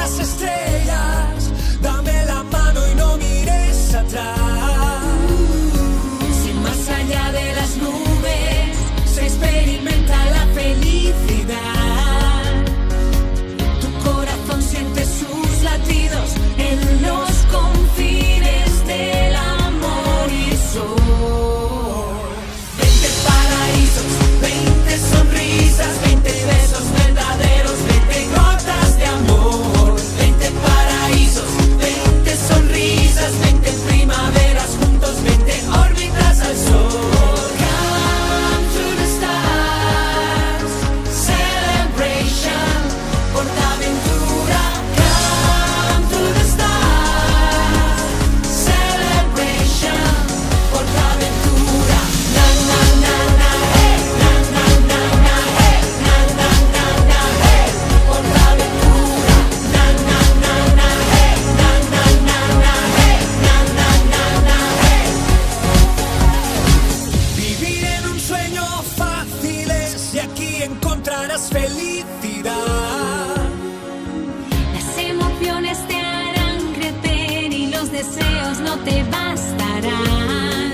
las estrellas, dame la mano y no mires atrás. Si más allá de las nubes se experimenta la felicidad, tu corazón siente sus latidos en los confines del amor y sol. 20 paraísos, 20 sonrisas, 20 besos verdaderos, 20 gotas de amor. 20 paraísos, 20 sonrisas, 20 primaveras juntos, 20 órbitas al sol. Come to the stars, celebration, Portaventura. Come to the stars, celebration, Portaventura. Na na na na hey, na na na na hey, na na na na hey, Portaventura. Na na na na hey, na na na na hey, na na na na hey. Vivir en un sueño fácil es y aquí encontrarás felicidad. Las emociones te harán crecer y los deseos no te bastarán.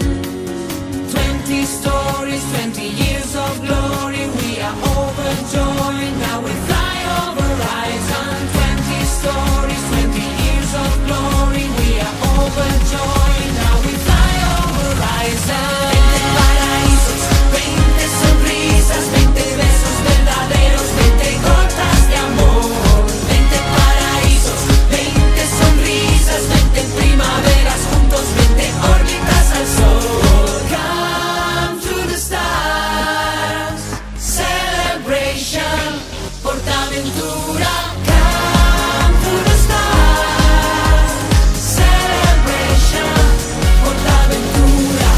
20 stories, 20 years of glory, we are overjoyed, now we fly over horizon. 20 stories, 20 years of glory, we are overjoyed, now we fly over horizon. 20 paraísos, 20 sonrisas, 20 besos verdaderos, 20 gotas de amor. 20 paraísos, 20 sonrisas, 20 primaveras juntos, 20 órbitas al sol. Come to the stars, celebration, Portaventura. Come to the stars, celebration, Portaventura.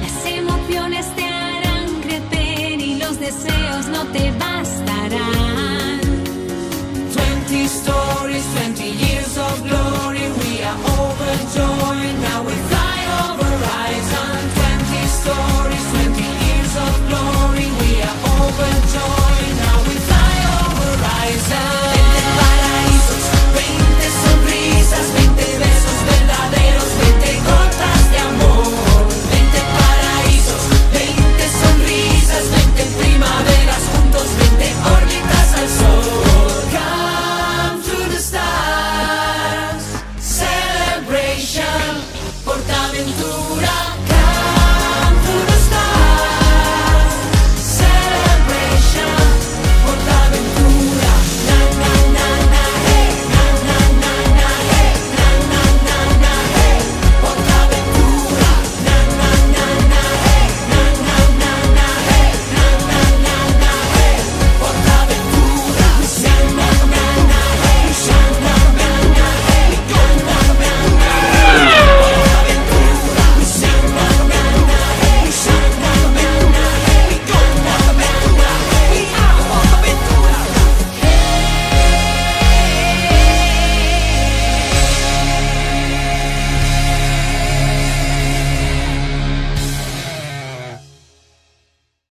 Las emociones te harán crecer y los deseos no te bastarán. 20 stories, 20 years of glory, we are overjoyed, now we fly over horizon. 20 stories, 20 years of glory, we are overjoyed.